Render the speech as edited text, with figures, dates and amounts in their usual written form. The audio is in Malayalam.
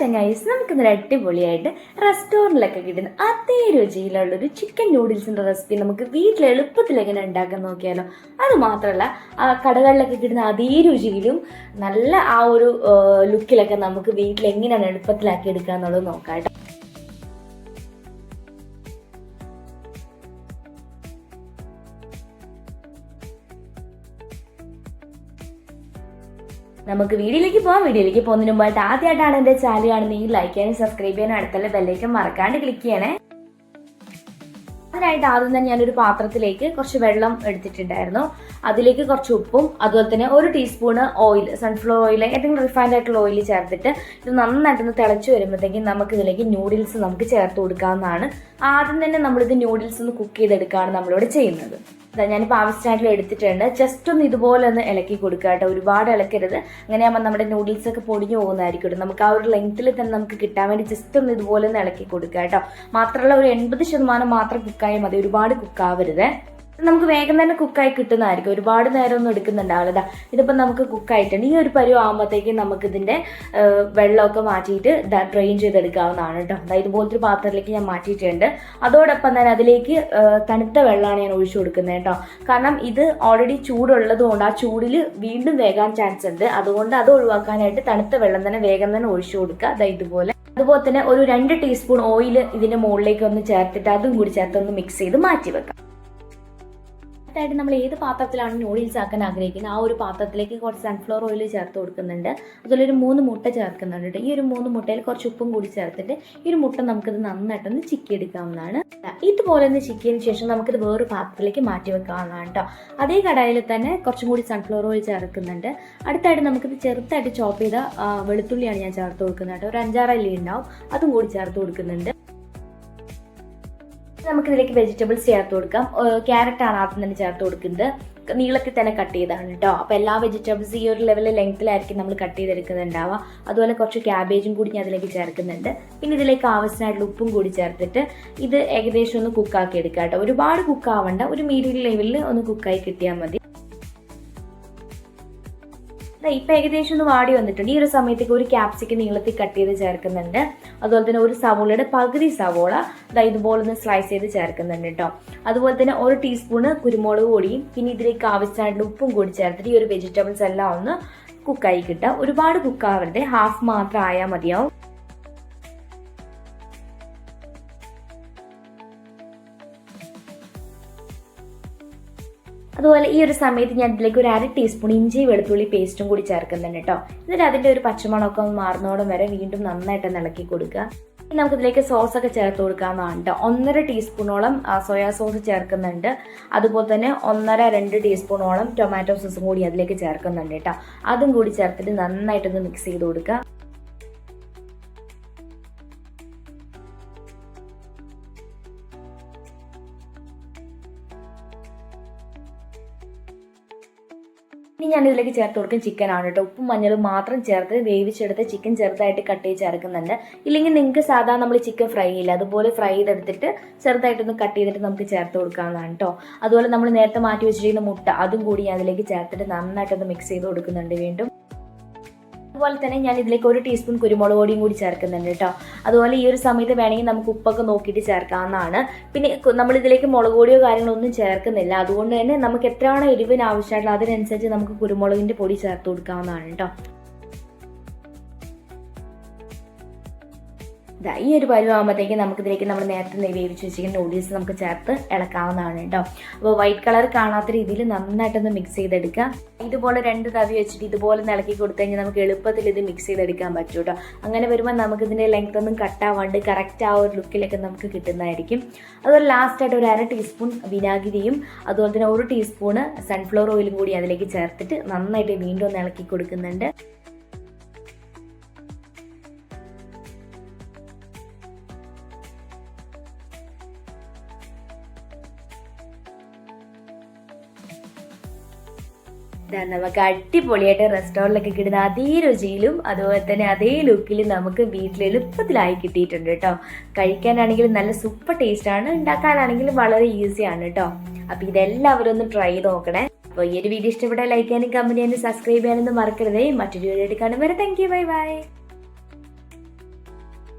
ചങ്ങായിസ്, നമുക്കിന്നൊരു അടിപൊളിയായിട്ട് റെസ്റ്റോറൻറ്റിലൊക്കെ കിട്ടുന്ന അതേ രുചിയിലുള്ളൊരു ചിക്കൻ നൂഡിൽസിൻ്റെ റെസിപ്പി നമുക്ക് വീട്ടിൽ എളുപ്പത്തിൽ എങ്ങനെ ഉണ്ടാക്കാൻ നോക്കിയാലോ. അത് മാത്രമല്ല, കടകളിലൊക്കെ കിട്ടുന്ന അതേ രുചിയിലും നല്ല ആ ഒരു ലുക്കിലൊക്കെ നമുക്ക് വീട്ടിൽ എങ്ങനെയാണ് എളുപ്പത്തിലാക്കി എടുക്കുക എന്നുള്ളത് നോക്കാം കേട്ടോ. നമുക്ക് വീഡിയോയിലേക്ക് പോകാം. വീഡിയോയിലേക്ക് പോകുന്നതിന് മുമ്പായിട്ട് ആദ്യമായിട്ടാണ് എൻ്റെ ചാനൽ കാണുന്നെങ്കിൽ ലൈക്ക് ചെയ്യാനും സബ്സ്ക്രൈബ് ചെയ്യാനും അടുത്തുള്ള ബെല്ലൈക്കൺ മറക്കാണ്ട് ക്ലിക്ക് ചെയ്യണേ. അതിനായിട്ട് ആദ്യം തന്നെ ഞാനൊരു പാത്രത്തിലേക്ക് കുറച്ച് വെള്ളം എടുത്തിട്ടുണ്ടായിരുന്നു. അതിലേക്ക് കുറച്ച് ഉപ്പും അതുപോലെ തന്നെ 1 ടീസ്പൂണ് ഓയിൽ, സൺഫ്ലവർ ഓയിൽ, ഏതെങ്കിലും റിഫൈൻഡ് ആയിട്ടുള്ള ഓയിൽ ചേർത്തിട്ട് ഇത് നന്നായിട്ടൊന്ന് തിളച്ച് വരുമ്പോഴത്തേക്കും നമുക്ക് ഇതിലേക്ക് നൂഡിൽസ് നമുക്ക് ചേർത്ത് കൊടുക്കാവുന്നതാണ്. ആദ്യം തന്നെ നമ്മളിത് നൂഡിൽസ് ഒന്ന് കുക്ക് ചെയ്തെടുക്കുകയാണ് നമ്മളിവിടെ ചെയ്യുന്നത്. ഞാനിപ്പോൾ ആവശ്യമായിട്ടുള്ള എടുത്തിട്ടുണ്ട്. ജസ്റ്റ് ഒന്ന് ഇതുപോലെ ഒന്ന് ഇളക്കി കൊടുക്കുക കേട്ടോ, ഒരുപാട് ഇളക്കരുത്. അങ്ങനെയാകുമ്പോൾ നമ്മുടെ നൂഡിൽസ് ഒക്കെ പൊടിഞ്ഞു പോകുന്നതായിരിക്കും. നമുക്ക് ആ ഒരു ലെങ്ത്തിൽ തന്നെ നമുക്ക് കിട്ടാൻ വേണ്ടി ജസ്റ്റ് ഒന്ന് ഇതുപോലെ ഒന്ന് ഇളക്കി കൊടുക്കുക കേട്ടോ. മാത്രമല്ല, ഒരു 80% മാത്രം കുക്കായാൽ മതി, ഒരുപാട് കുക്കാവരുത്. നമുക്ക് വേഗം തന്നെ കുക്കായി കിട്ടുന്നതായിരിക്കും, ഒരുപാട് നേരം ഒന്നും എടുക്കുന്നുണ്ടാവില്ല. ഇതിപ്പോൾ നമുക്ക് കുക്കായിട്ടുണ്ട്. ഈ ഒരു പരുവം ആകുമ്പോഴത്തേക്കും നമുക്കിതിൻ്റെ വെള്ളമൊക്കെ മാറ്റിയിട്ട് ഡ്രെയിൻ ചെയ്തെടുക്കാവുന്നതാണ് കേട്ടോ. അതായത് ഇതുപോലത്തെ ഒരു പാത്രത്തിലേക്ക് ഞാൻ മാറ്റിയിട്ടുണ്ട്. അതോടൊപ്പം തന്നെ അതിലേക്ക് തണുത്ത വെള്ളമാണ് ഞാൻ ഒഴിച്ചു കൊടുക്കുന്നത് കേട്ടോ. കാരണം ഇത് ഓൾറെഡി ചൂടുള്ളത് കൊണ്ട് ആ ചൂടിൽ വീണ്ടും വേകാൻ ചാൻസ് ഉണ്ട്. അതുകൊണ്ട് അത് ഒഴിവാക്കാനായിട്ട് തണുത്ത വെള്ളം തന്നെ വേഗം തന്നെ ഒഴിച്ചു കൊടുക്കുക. അതായത് ഇതുപോലെ. അതുപോലെ തന്നെ ഒരു 2 ടീസ്പൂൺ ഓയിൽ ഇതിൻ്റെ മുകളിലേക്ക് ഒന്ന് ചേർത്തിട്ട് അതും കൂടി ചേർത്ത് ഒന്ന് മിക്സ് ചെയ്ത് മാറ്റി വെക്കാം. ായിട്ട് നമ്മൾ ഏത് പാത്രത്തിലാണ് നൂഡിൽസ് ആക്കാൻ ആഗ്രഹിക്കുന്നത് ആ ഒരു പാത്രത്തിലേക്ക് കുറച്ച് സൺഫ്ലവർ ഓയിൽ ചേർത്ത് കൊടുക്കുന്നുണ്ട്. അതുപോലെ ഒരു 3 മുട്ട ചേർക്കുന്നുണ്ട്. ഈ ഒരു 3 മുട്ടയിൽ കുറച്ച് ഉപ്പും കൂടി ചേർത്തിട്ട് ഈ ഒരു മുട്ട നമുക്കിത് നന്നായിട്ടൊന്ന് ചിക്കി എടുക്കാവുന്നതാണ്. ഇതുപോലെ ഒന്ന് ചിക്കിയതിന് ശേഷം നമുക്കിത് വേറൊരു പാത്രത്തിലേക്ക് മാറ്റി വെക്കാവുന്നതാണ് കേട്ടോ. അതേ കടായിൽ തന്നെ കുറച്ചും കൂടി സൺഫ്ലവർ ഓയിൽ ചേർക്കുന്നുണ്ട്. അടുത്തായിട്ട് നമുക്കിത് ചെറുതായിട്ട് ചോപ്പ് ചെയ്ത വെളുത്തുള്ളിയാണ് ഞാൻ ചേർത്ത് കൊടുക്കുന്നത് കേട്ടോ. ഒരു 5-6 അല്ലി ഉണ്ടാവും, അതും കൂടി ചേർത്ത് കൊടുക്കുന്നുണ്ട്. നമുക്കിതിലേക്ക് വെജിറ്റബിൾസ് ചേർത്ത് കൊടുക്കാം. ക്യാരറ്റാണ് ആദ്യം തന്നെ ചേർത്ത് കൊടുക്കുന്നത്. നീളത്തിൽ തന്നെ കട്ട് ചെയ്താണ് കേട്ടോ. അപ്പോൾ എല്ലാ വെജിറ്റബിൾസ് ഈ ഒരു ലെവലിൽ ലെങ്ത്തിലായിരിക്കും നമ്മൾ കട്ട് ചെയ്തെടുക്കുന്നുണ്ടാവുക. അതുപോലെ കുറച്ച് ക്യാബേജും കൂടി ഞാൻ അതിലേക്ക് ചേർക്കുന്നുണ്ട്. പിന്നെ ഇതിലേക്ക് ആവശ്യമായിട്ടുള്ള ഉപ്പും കൂടി ചേർത്തിട്ട് ഇത് ഏകദേശം ഒന്ന് കുക്കാക്കി എടുക്കുക കേട്ടോ. ഒരുപാട് കുക്കാവണ്ട, ഒരു മീഡിയം ലെവലിൽ ഒന്ന് കുക്കായി കിട്ടിയാൽ മതി. ഇപ്പം ഏകദേശം ഒന്ന് വാടി വന്നിട്ടുണ്ട്. ഈ ഒരു സമയത്തേക്ക് ഒരു ക്യാപ്സിക്കം നീളത്തിൽ കട്ട് ചെയ്ത് ചേർക്കുന്നുണ്ട്. അതുപോലെ തന്നെ ഒരു സവോളയുടെ പകുതി സവോള ഇതുപോലെ ഒന്ന് സ്ലൈസ് ചെയ്ത് ചേർക്കുന്നുണ്ട് കേട്ടോ. അതുപോലെ തന്നെ 1 ടീസ്പൂണ് കുരുമുളക് പൊടിയും പിന്നെ ഇതിലേക്ക് ആവശ്യമായിട്ടുള്ള ഉപ്പും കൂടി ചേർത്തിട്ട് ഈ ഒരു വെജിറ്റബിൾസ് എല്ലാം ഒന്ന് കുക്കായി കിട്ടുക. ഒരുപാട് കുക്കാവരുത്, ഹാഫ് മാത്രം ആയാൽ മതിയാവും. അതുപോലെ ഈ ഒരു സമയത്ത് ഞാൻ ഇതിലേക്ക് ഒരു 1/2 ടീസ്പൂൺ ഇഞ്ചി വെളുത്തുള്ളി പേസ്റ്റും കൂടി ചേർക്കുന്നുണ്ട് കേട്ടോ. എന്നിട്ട് അതിൻ്റെ ഒരു പച്ചമണമൊക്കെ മാറുന്നോടം വരെ വീണ്ടും നന്നായിട്ട് ഇളക്കി കൊടുക്കുക. നമുക്കിതിലേക്ക് സോസൊക്കെ ചേർത്ത് കൊടുക്കാവുന്നതാണ് കേട്ടോ. 1.5 ടീസ്പൂണോളം സോയാ സോസ് ചേർക്കുന്നുണ്ട്. അതുപോലെ തന്നെ 1.5-2 ടീസ്പൂണോളം ടൊമാറ്റോ സോസും കൂടി അതിലേക്ക് ചേർക്കുന്നുണ്ട് കേട്ടോ. അതും കൂടി ചേർത്തിട്ട് നന്നായിട്ടൊന്ന് മിക്സ് ചെയ്ത് കൊടുക്കുക. ഇനി ഞാൻ ഇതിലേക്ക് ചേർത്ത് കൊടുക്കും ചിക്കനാണ് കേട്ടോ. ഉപ്പും മഞ്ഞളും മാത്രം ചേർത്ത് വേവിച്ചെടുത്ത് ചിക്കൻ ചെറുതായിട്ട് കട്ട് ചെയ്ത് ചേർക്കുന്നുണ്ട്. ഇല്ലെങ്കിൽ നിങ്ങൾക്ക് സാധാരണ നമ്മൾ ചിക്കൻ ഫ്രൈ ചെയ്യില്ല, അതുപോലെ ഫ്രൈ ചെയ്തെടുത്തിട്ട് ചെറുതായിട്ടൊന്ന് കട്ട് ചെയ്തിട്ട് നമുക്ക് ചേർത്ത് കൊടുക്കാവുന്നതാണ് കേട്ടോ. അതുപോലെ നമ്മൾ നേരത്തെ മാറ്റി വെച്ചിരിക്കുന്ന മുട്ട അതും കൂടി ഞാൻ അതിലേക്ക് ചേർത്തിട്ട് നന്നായിട്ടൊന്ന് മിക്സ് ചെയ്ത് കൊടുക്കുന്നുണ്ട് വീണ്ടും. അതുപോലെ തന്നെ ഞാൻ ഇതിലേക്ക് 1 ടീസ്പൂൺ കുരുമുളക് പൊടിയും കൂടി ചേർക്കുന്നുണ്ട് കേട്ടോ. അതുപോലെ ഈ ഒരു സമയത്ത് വേണമെങ്കിൽ നമുക്ക് ഉപ്പൊക്കെ നോക്കിയിട്ട് ചേർക്കാവുന്നതാണ്. പിന്നെ നമ്മൾ ഇതിലേക്ക് മുളക് പൊടിയോ കാര്യങ്ങളൊന്നും ചേർക്കുന്നില്ല. അതുകൊണ്ട് തന്നെ നമുക്ക് എത്രയാണോ എരിവിന് ആവശ്യമായിട്ടുള്ള അതിനനുസരിച്ച് നമുക്ക് കുരുമുളകിൻ്റെ പൊടി ചേർത്ത് കൊടുക്കാവുന്നതാണ് കേട്ടോ. ഈ ഒരു പരുവാകുമ്പോഴത്തേക്ക് നമുക്കിതിലേക്ക് നമ്മൾ നേരത്തെ വേവിച്ച് വെച്ചിരിക്കുന്ന നൂഡിൽസ് നമുക്ക് ചേർത്ത് ഇളക്കാവുന്നതാണ് കേട്ടോ. അപ്പോൾ വൈറ്റ് കളർ കാണാത്ത രീതിയിൽ നന്നായിട്ടൊന്ന് മിക്സ് ചെയ്തെടുക്കുക. ഇതുപോലെ 2 തവി വെച്ചിട്ട് ഇതുപോലെ ഇളക്കി കൊടുത്തു കഴിഞ്ഞാൽ നമുക്ക് എളുപ്പത്തിൽ ഇത് മിക്സ് ചെയ്തെടുക്കാൻ പറ്റും കേട്ടോ. അങ്ങനെ വരുമ്പോൾ നമുക്കിതിൻ്റെ ലെങ്ത് ഒന്നും കട്ടാവാണ്ട് കറക്റ്റ് ആ ഒരു ലുക്കിലൊക്കെ നമുക്ക് കിട്ടുന്നതായിരിക്കും. അതുപോലെ ലാസ്റ്റായിട്ട് ഒരു 1/2 ടീസ്പൂൺ വിനാഗിരിയും അതുപോലെ തന്നെ 1 ടീസ്പൂണ് സൺഫ്ലവർ ഓയിലും കൂടി അതിലേക്ക് ചേർത്തിട്ട് നന്നായിട്ട് വീണ്ടും ഒന്ന് ഇളക്കി കൊടുക്കുന്നുണ്ട്. നമുക്ക് അടിപൊളിയായിട്ട് റെസ്റ്റോറൻറ്റിലൊക്കെ കിട്ടുന്ന അതേ രുചിയിലും അതുപോലെ തന്നെ അതേ ലുക്കിലും നമുക്ക് വീട്ടിൽ എളുപ്പത്തിലായി കിട്ടിയിട്ടുണ്ട് കേട്ടോ. കഴിക്കാനാണെങ്കിലും നല്ല സൂപ്പർ ടേസ്റ്റാണ്, ഉണ്ടാക്കാനാണെങ്കിലും വളരെ ഈസിയാണ് കേട്ടോ. അപ്പോൾ ഇതെല്ലാവരും ഒന്ന് ട്രൈ ചെയ്ത് നോക്കണേ. അപ്പോൾ ഈ ഒരു വീഡിയോ ഇഷ്ടപ്പെട്ടാൽ ലൈക്ക് ചെയ്യാനും കമൻറ്റ് ചെയ്യാനും സബ്സ്ക്രൈബ് ചെയ്യാനൊന്നും മറക്കരുതേ. മറ്റൊരു വീഡിയോ ആയിട്ട് കാണും വരെ താങ്ക് യു, ബൈ ബൈ.